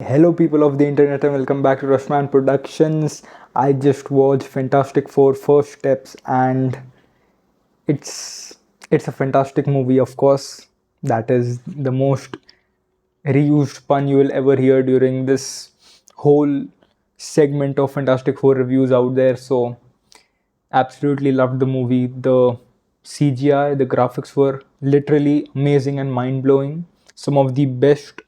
hello people of the internet and welcome back to Rushman Productions. I just watched Fantastic Four First Steps and it's it's a fantastic movie, of course. That is the most reused pun you will ever hear during this whole segment of Fantastic Four reviews out there. So absolutely loved the movie. The CGI, the graphics were literally amazing and mind blowing. Some of the best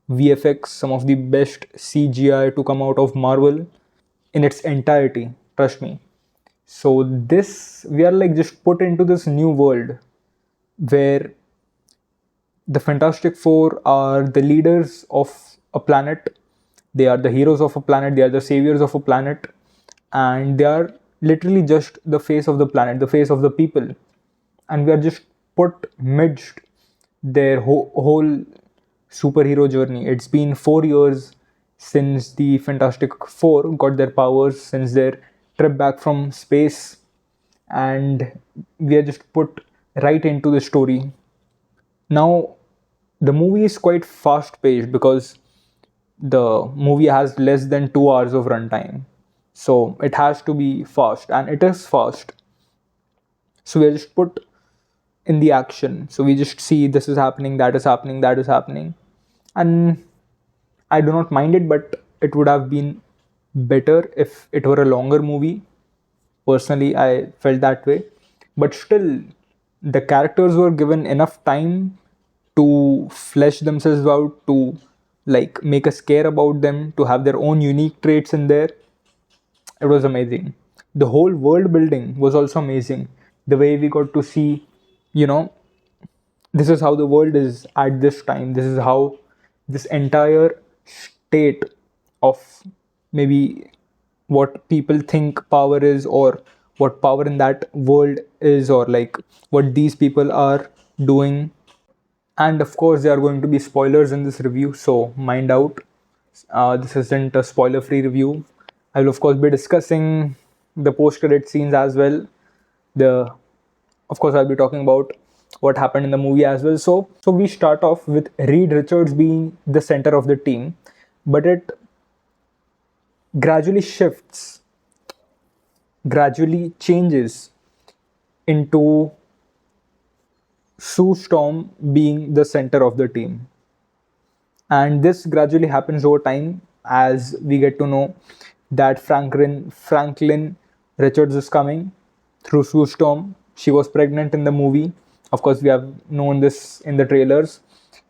VFX, some of the best CGI to come out of Marvel in its entirety. Trust me. So this we are like just put into this new world where the Fantastic Four are the leaders of a planet. They are the heroes of a planet. They are the saviors of a planet, and they are literally just the face of the planet, the face of the people, and we are just put midst their whole superhero journey. It's been 4 years since the Fantastic Four got their powers, since their trip back from space, and we are just put right into the story. Now, the movie is quite fast paced because the movie has less than 2 hours of runtime. So it has to be fast, and it is fast. So we are just put in the action. So we just see this is happening, that is happening, that is happening. And I do not mind it, but it would have been better if it were a longer movie. Personally, I felt that way. But still, the characters were given enough time to flesh themselves out, to like make us care about them, to have their own unique traits in there. It was amazing. The whole world building was also amazing. The way we got to see, you know, this is how the world is at this time. This is how this entire state of maybe what people think power is, or what power in that world is, or like what these people are doing. And of course, there are going to be spoilers in this review, so mind out. This isn't a spoiler free review. I will, of course, be discussing the post credit scenes as well. The Of course, I'll be talking about what happened in the movie as well. So we start off with Reed Richards being the center of the team, but it gradually shifts, gradually changes into Sue Storm being the center of the team. And this gradually happens over time as we get to know that Franklin Richards is coming through Sue Storm. She was pregnant in the movie. Of course, we have known this in the trailers.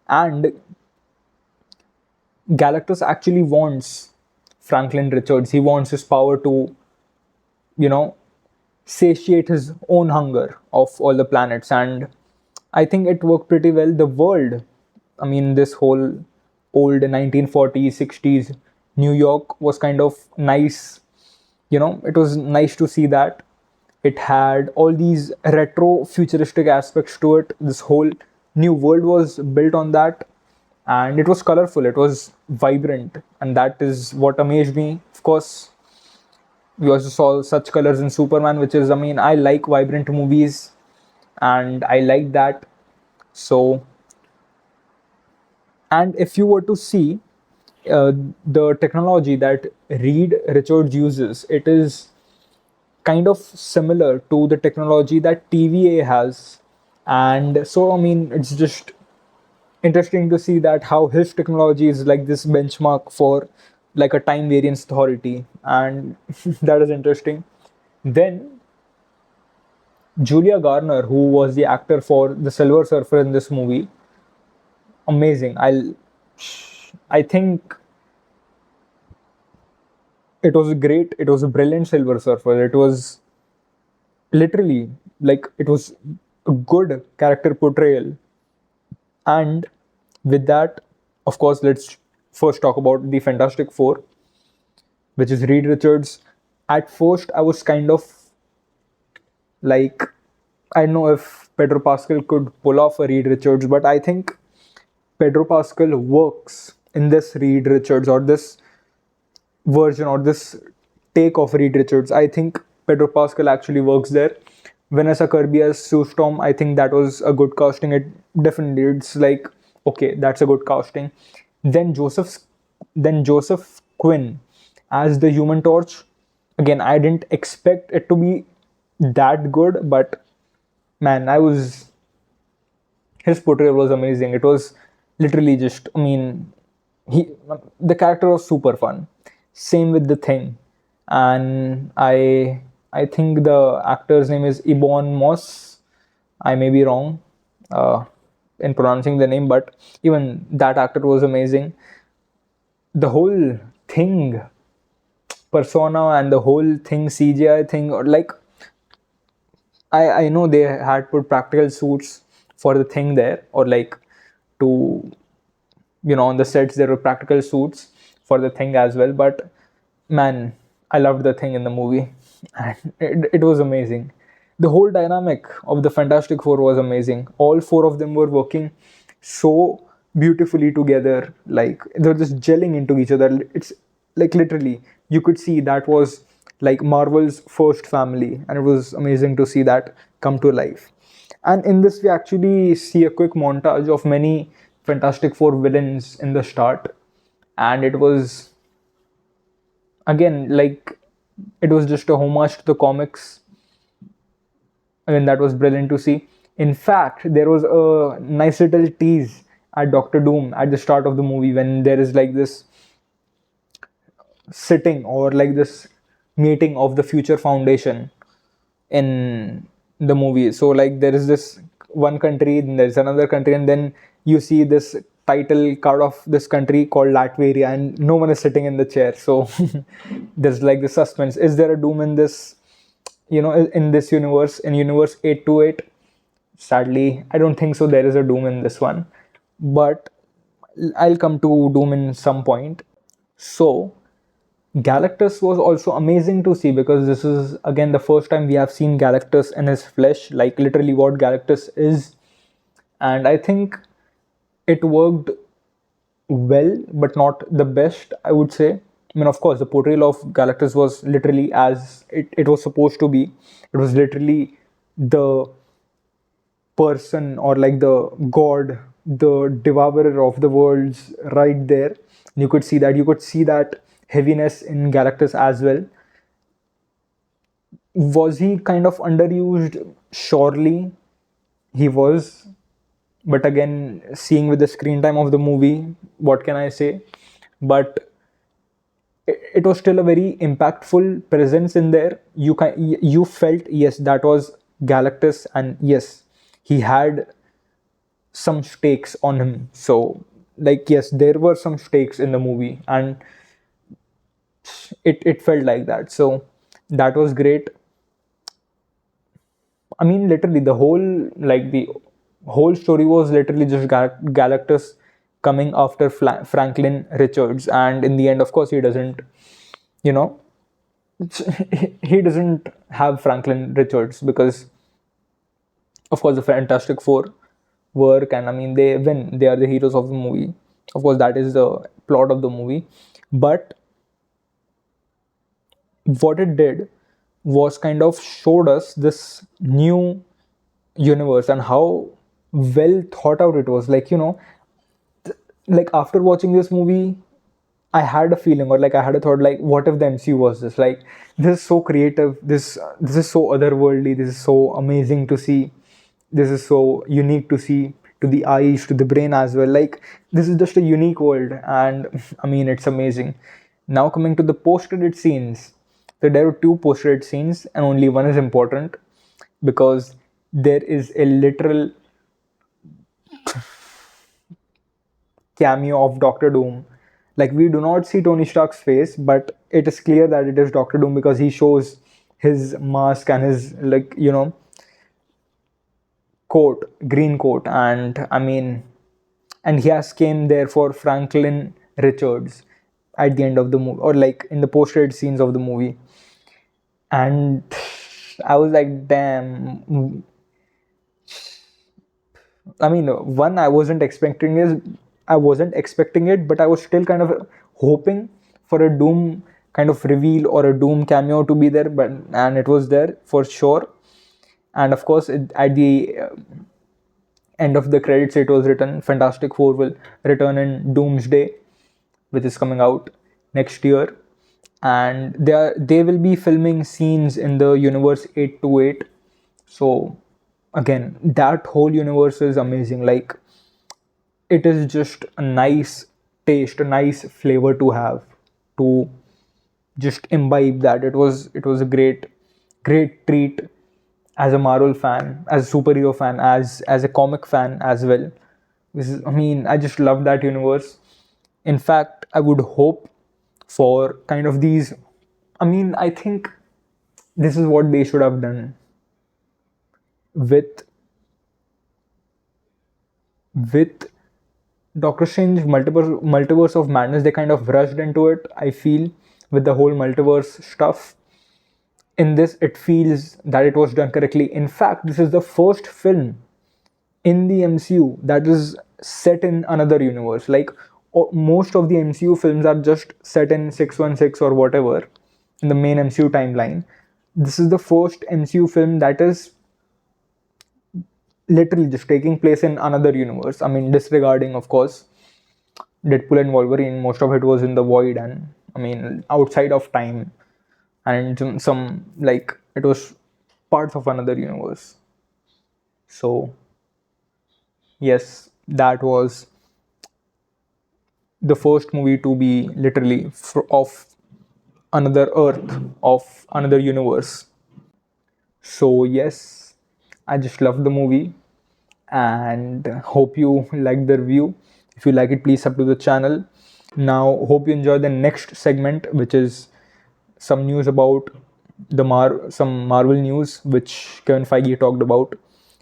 And Galactus actually wants Franklin Richards. He wants his power to, you know, satiate his own hunger of all the planets. And I think it worked pretty well. The world, I mean, this whole old 1940s, 60s New York was kind of nice. It was nice to see that. It had all these retro futuristic aspects to it. This whole new world was built on that, and it was colorful, it was vibrant, and that is what amazed me. Of course, we also saw such colors in Superman, which is, I mean, I like vibrant movies and I like that. So, and if you were to see the technology that Reed Richards uses, it is kind of similar to the technology that TVA has. And so, I mean, it's just interesting to see that how his technology is like this benchmark for like a time variance authority, and that is interesting. Then Julia Garner, who was the actor for the Silver Surfer in this movie, amazing. I think it was great. It was a brilliant Silver Surfer. It was literally like it was a good character portrayal. And with that, of course, let's first talk about the Fantastic Four, which is Reed Richards. At first, I was kind of like, I don't know if Pedro Pascal could pull off a Reed Richards, but I think Pedro Pascal works in this Reed Richards, or this version, or this take of Reed Richards. I think Pedro Pascal actually works there. Vanessa Kirby as Sue Storm, I think that was a good casting. It definitely, it's like, okay, that's a good casting. Then Joseph Then Joseph Quinn as the Human Torch. Again, I didn't expect it to be that good, but man, I was his portrayal was amazing. It was literally just, I mean, he the character was super fun. Same with the Thing, and I think the actor's name is Ibon Moss. I may be wrong uh, in pronouncing the name, but even that actor was amazing. The whole thing persona and the whole thing CGI thing, or like I know they had put practical suits for the thing there, or like to, on the sets there were practical suits for the thing as well. But man, I loved the thing in the movie, and it was amazing. The whole dynamic of the Fantastic Four was amazing. All four of them were working so beautifully together, like they're just gelling into each other. It's like literally you could see that was like Marvel's first family, and it was amazing to see that come to life. And in this, we actually see a quick montage of many Fantastic Four villains in the start, and it was again like it was just a homage to the comics. I mean, that was brilliant to see. In fact, there was a nice little tease at Doctor Doom at the start of the movie when there is like this sitting or like this meeting of the Future Foundation in the movie. So like there is this one country, then there's another country, and then you see this title card of this country called Latveria, and no one is sitting in the chair. So there's like the suspense. Is there a Doom in this? In this universe, in universe 828? Sadly, I don't think so. There is a Doom in this one, but I'll come to Doom in some point. So Galactus was also amazing to see because this is again the first time we have seen Galactus in his flesh, like literally what Galactus is. And I think it worked well, but not the best, I would say. I mean, of course, the portrayal of Galactus was literally as it was supposed to be. It was literally the person or like the god, the devourer of the worlds right there. You could see that. You could see that heaviness in Galactus as well. Was he kind of underused? Surely he was. But again, seeing with the screen time of the movie, what can I say? But it was still a very impactful presence in there. You felt, yes, that was Galactus, and yes, he had some stakes on him. So like yes, there were some stakes in the movie, and it felt like that. So that was great. I mean, literally the whole story was literally just Galactus coming after Franklin Richards, and in the end, of course, he doesn't, you know, he doesn't have Franklin Richards because, of course, the Fantastic Four work, and I mean, they win. They are the heroes of the movie. Of course, that is the plot of the movie, but what it did was kind of showed us this new universe and how well thought out it was. Like, like after watching this movie, I had a feeling, or like I had a thought, like, what if the MCU was this? Like, this is so creative. This is so otherworldly. This is so amazing to see. This is so unique to see, to the eyes, to the brain as well. Like, this is just a unique world, and I mean, it's amazing. Now coming to the post-credit scenes, so there are two post-credit scenes, and only one is important because there is a literal cameo of Doctor Doom. Like, we do not see Tony Stark's face, but it is clear that it is Doctor Doom because he shows his mask and his, like, coat, green coat, and I mean, and he has came there for Franklin Richards at the end of the movie, or like in the post-credit scenes of the movie. And I was like, damn. I mean, one, I wasn't expecting it, but I was still kind of hoping for a Doom kind of reveal or a Doom cameo to be there, but and it was there for sure. And of course, at the end of the credits, it was written Fantastic Four will return in Doomsday. which is coming out next year, and they will be filming scenes in the universe 828. So again, that whole universe is amazing. Like, it is just a nice taste, a nice flavor to have, to just imbibe that. It was a great treat as a Marvel fan, as a superhero fan, as a comic fan as well. I mean, I just love that universe. In fact, I would hope for kind of these. I mean, I think this is what they should have done with with Doctor Strange multiverse of madness. They kind of rushed into it, I feel, with the whole multiverse stuff. In this, it feels that it was done correctly. In fact, this is the first film in the MCU that is set in another universe. Like, most of the MCU films are just set in 616 or whatever in the main MCU timeline. This is the first MCU film that is literally just taking place in another universe. I mean, disregarding, of course, Deadpool and Wolverine, most of it was in the void, and I mean, outside of time, and some, like, it was parts of another universe. So yes, that was the first movie to be literally of another Earth, of another universe. So yes, I just love the movie and hope you like the review. If you like it, please sub to the channel. Now, hope you enjoy the next segment, which is some news about some Marvel news, which Kevin Feige talked about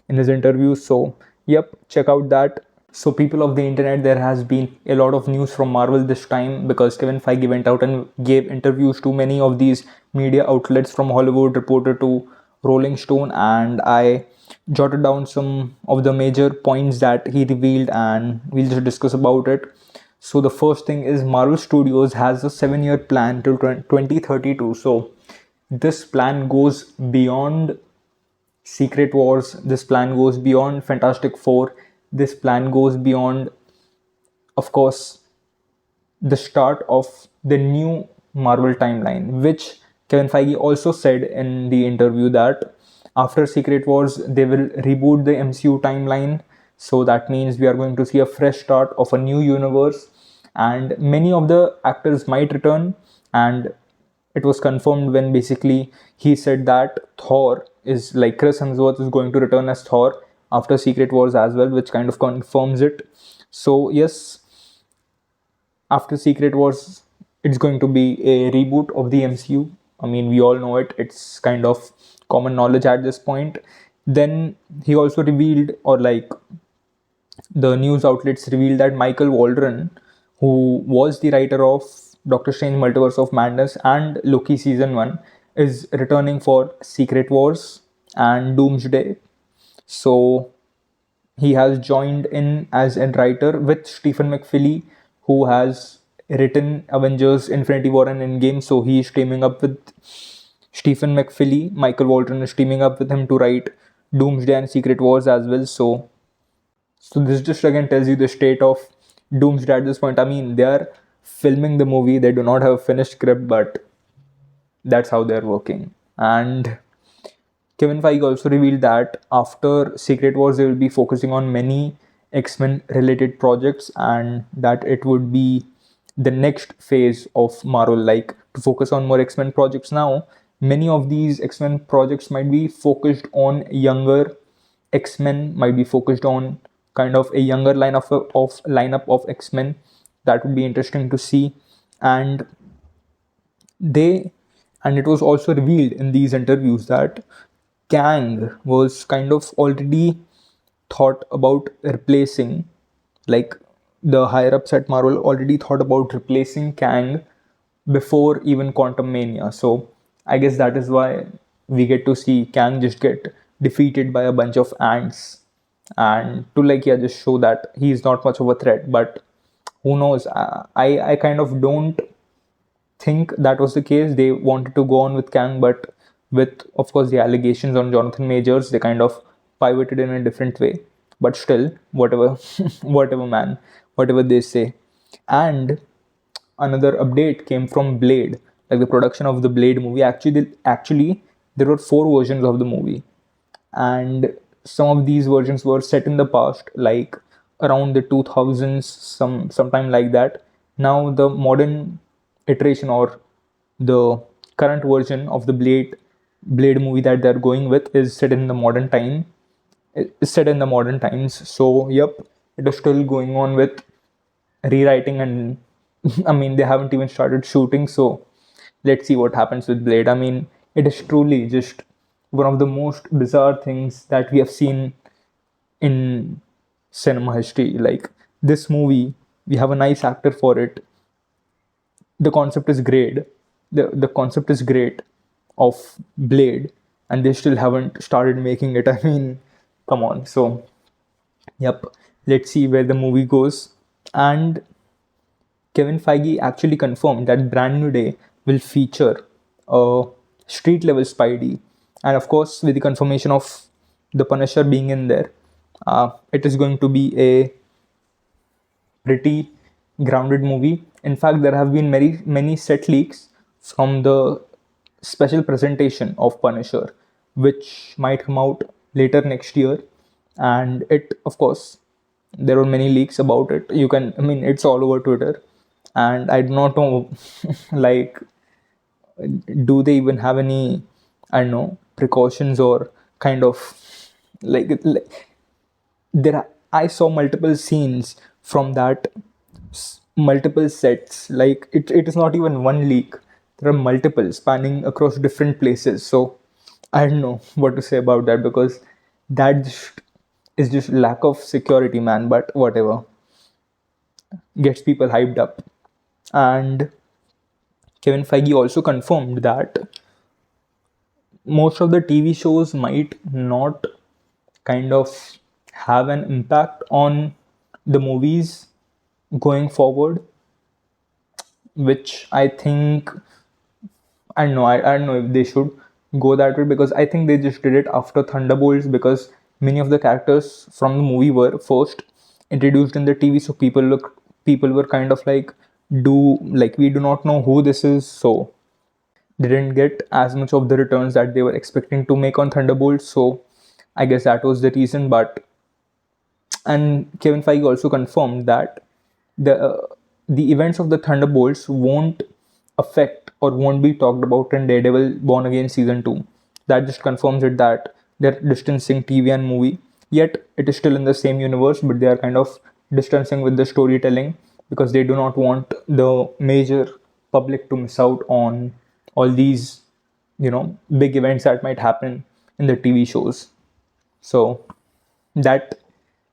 in his interview. So, yep, check out that. So, people of the internet, there has been a lot of news from Marvel this time because Kevin Feige went out and gave interviews to many of these media outlets, from Hollywood Reporter to Rolling Stone, and I jotted down some of the major points that he revealed, and we'll just discuss about it. So the first thing is Marvel Studios has a 7-year plan till 2032. So this plan goes beyond Secret Wars. This plan goes beyond Fantastic Four. This plan goes beyond, of course, the start of the new Marvel timeline, which Kevin Feige also said in the interview that after Secret Wars, they will reboot the MCU timeline. So that means we are going to see a fresh start of a new universe, and many of the actors might return. And it was confirmed when basically he said that Thor is, like, Chris Hemsworth is going to return as Thor after Secret Wars as well, which kind of confirms it. So yes, after Secret Wars, it's going to be a reboot of the MCU. I mean, we all know it. It's kind of common knowledge at this point. Then he also revealed, or like, the news outlets revealed, that Michael Waldron, who was the writer of Doctor Strange Multiverse of Madness and Loki Season 1, is returning for Secret Wars and Doomsday. So he has joined in as a writer with Stephen McFeely, who has written Avengers Infinity War and Endgame. So he is teaming up with Stephen McFeely. Michael Waldron is teaming up with him to write Doomsday and Secret Wars as well. So this just again tells you the state of Doomsday at this point. I mean, they are filming the movie, they do not have a finished script, but that's how they're working. And Kevin Feige also revealed that after Secret Wars, they will be focusing on many X-Men related projects, and that it would be the next phase of Marvel, like, to focus on more X-Men projects now. Many of these X-Men projects might be focused on younger X-Men, might be focused on kind of a younger lineup of X-Men. That would be interesting to see. And they and it was also revealed in these interviews that Kang was kind of already thought about replacing, like, the higher ups at Marvel already thought about replacing Kang before even Quantum Mania. So I guess that is why we get to see Kang just get defeated by a bunch of ants, and to, like, yeah, just show that he's not much of a threat. But who knows? I kind of don't think that was the case. They wanted to go on with Kang, but with, of course, the allegations on Jonathan Majors, they kind of pivoted in a different way. But still, whatever, whatever, man, whatever they say. And another update came from Blade, like the production of the Blade movie. Actually, there were four versions of the movie, and some of these versions were set in the past, like around the 2000s, sometime like that. Now the modern iteration, or the current version of the Blade movie that they're going with, is set in the modern time. Is set in the modern times. So yep, it is still going on with rewriting, and I mean, they haven't even started shooting. So let's see what happens with Blade. I mean, it is truly just one of the most bizarre things that we have seen in cinema history. Like, this movie, we have a nice actor for it. The concept is great. The concept is great of Blade, and they still haven't started making it. I mean, come on. So yep, let's see where the movie goes. And Kevin Feige actually confirmed that Brand New Day will feature a street level Spidey, and of course, with the confirmation of the Punisher being in there, it is going to be a pretty grounded movie. In fact, there have been many set leaks from the special presentation of Punisher, which might come out later next year. And it, of course, there were many leaks about it. You can, I mean, it's all over Twitter, and I do not know, like, do they even have any, I don't know, precautions or kind of like there are, I saw multiple scenes from that, multiple sets. Like, it is not even one leak. There are multiple spanning across different places. So I don't know what to say about that, because that just is just lack of security, man. But whatever, gets people hyped up. And Kevin Feige also confirmed that most of the TV shows might not kind of have an impact on the movies going forward, which I think, I don't know if they should go that way, because I think they just did it after Thunderbolts, because many of the characters from the movie were first introduced in the TV, so people were kind of like, do like, we do not know who this is, so they didn't get as much of the returns that they were expecting to make on Thunderbolts. So I guess that was the reason. But and Kevin Feige also confirmed that the events of the Thunderbolts won't affect or won't be talked about in Daredevil Born Again season 2. That just confirms it that they're distancing TV and movie. Yet it is still in the same universe, but they are kind of distancing with the storytelling, because they do not want the major public to miss out on all these, big events that might happen in the TV shows. So that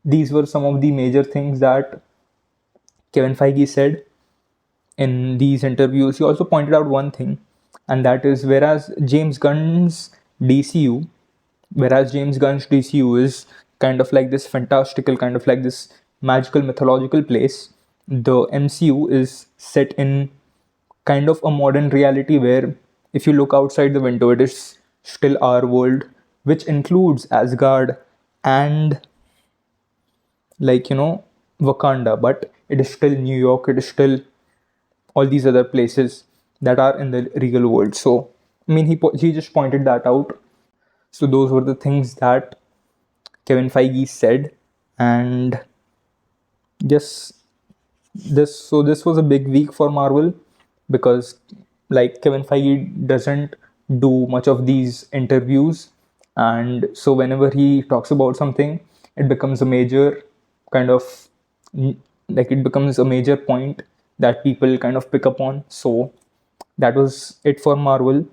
these were some of the major things that Kevin Feige said in these interviews. He also pointed out one thing, and that is, DCU, whereas James Gunn's DCU is kind of like this fantastical, kind of like this magical, mythological place, the MCU is set in kind of a modern reality where, if you look outside the window, it is still our world, which includes Asgard and, like, Wakanda, but it is still New York, it is still all these other places that are in the real world. So I mean, he just pointed that out. So those were the things that Kevin Feige said. And yes, this was a big week for Marvel, because, like, Kevin Feige doesn't do much of these interviews, and so whenever he talks about something, it becomes a major kind of, like, it becomes a major point that people kind of pick up on. So that was it for Marvel.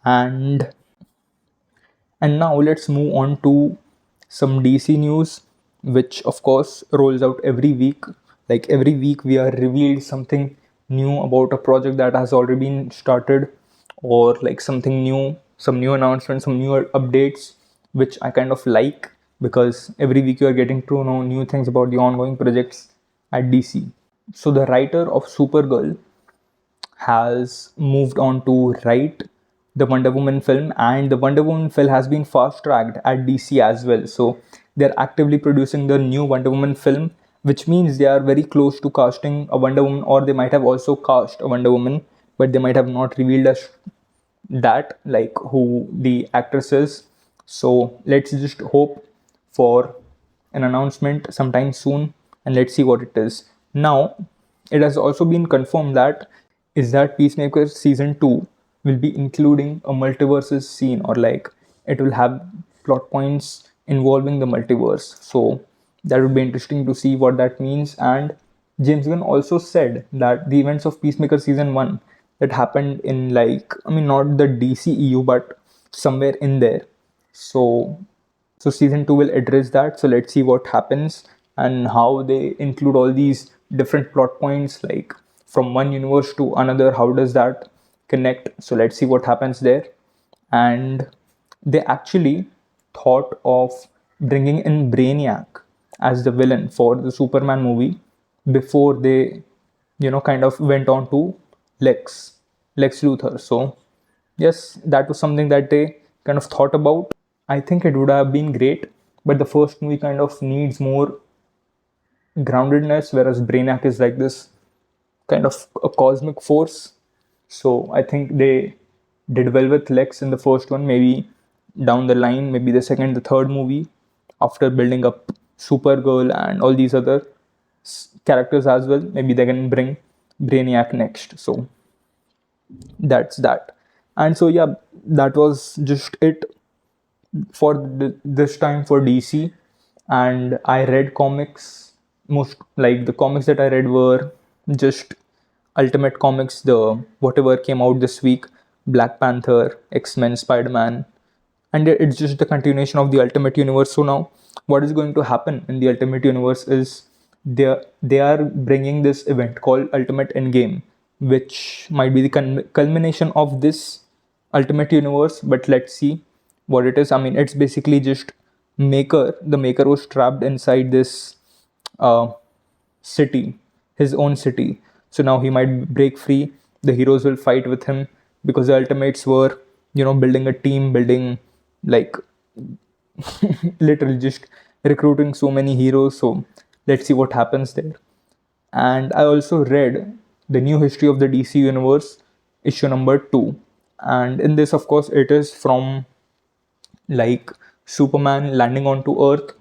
And now let's move on to some DC news, which of course rolls out every week. Like, every week we are revealed something new about a project that has already been started, or like something new, some new announcements, some new updates, which I kind of like, because every week you are getting to know new things about the ongoing projects at DC. So the writer of Supergirl has moved on to write the Wonder Woman film, and the Wonder Woman film has been fast tracked at DC as well. So they're actively producing the new Wonder Woman film, which means they are very close to casting a Wonder Woman, or they might have also cast a Wonder Woman, but they might have not revealed us that, like who the actress is. So let's just hope for an announcement sometime soon, and let's see what it is. Now, it has also been confirmed that Peacemaker season 2 will be including a multiverses scene, or like it will have plot points involving the multiverse. So that would be interesting to see what that means. And James Gunn also said that the events of Peacemaker season 1 that happened in, like, I mean, not the DCEU, but somewhere in there. So season 2 will address that. So let's see what happens and how they include all these different plot points, like from one universe to another. How does that connect? So let's see what happens there. And they actually thought of bringing in Brainiac as the villain for the Superman movie before they, kind of went on to Lex Luthor. So yes, that was something that they kind of thought about. I think it would have been great, but the first movie kind of needs more groundedness, whereas Brainiac is like this kind of a cosmic force. So I think they did well with Lex in the first one. Maybe down the line, maybe the second, the third movie, after building up Supergirl and all these other characters as well, maybe they can bring Brainiac next. So that's that. And so yeah, that was just it for this time for DC. And I read comics. Most, like, the comics that I read were just Ultimate Comics, the whatever came out this week, Black Panther, X-Men, Spider-Man, and it's just the continuation of the Ultimate Universe. So now what is going to happen in the Ultimate Universe is they are bringing this event called Ultimate Endgame, which might be the culmination of this Ultimate Universe. But let's see what it is. I mean, it's basically just the maker was trapped inside this uh, city, his own city. So now he might break free. The heroes will fight with him, because the Ultimates were, building a team, building, like, literally just recruiting so many heroes. So let's see what happens there. And I also read the new history of the DC universe, issue number 2. And in this, of course, it is from, like, Superman landing onto Earth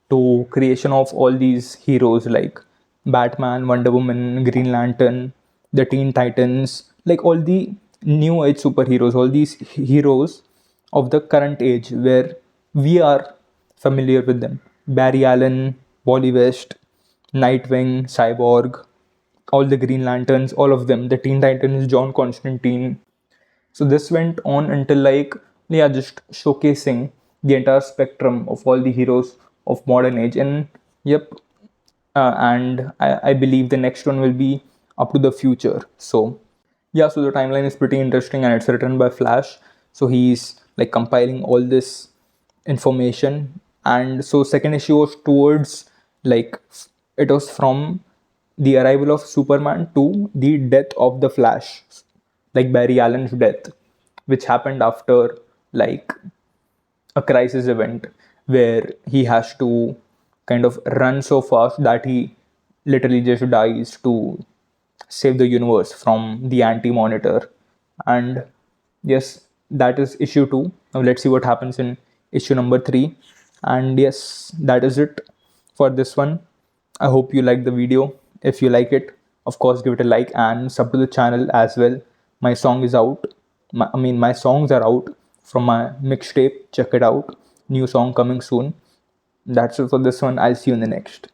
to creation of all these heroes like Batman, Wonder Woman, Green Lantern, the Teen Titans, like all the new age superheroes, all these heroes of the current age where we are familiar with them. Barry Allen, Wally West, Nightwing, Cyborg, all the Green Lanterns, all of them. The Teen Titans, John Constantine. So this went on until, like, yeah, just showcasing the entire spectrum of all the heroes of modern age. And yep, and I believe the next one will be up to the future. So yeah, so the timeline is pretty interesting, and it's written by Flash. So he's like compiling all this information. And so second issue was towards, like, it was from the arrival of Superman to the death of the Flash, like Barry Allen's death, which happened after, like, a crisis event where he has to kind of run so fast that he literally just dies to save the universe from the anti-monitor. And yes, that is issue 2. Now let's see what happens in issue number 3. And yes, that is it for this one. I hope you like the video. If you like it, of course, give it a like and sub to the channel as well. My song is out. My songs are out from my mixtape. Check it out. New song coming soon. That's it for this one. I'll see you in the next.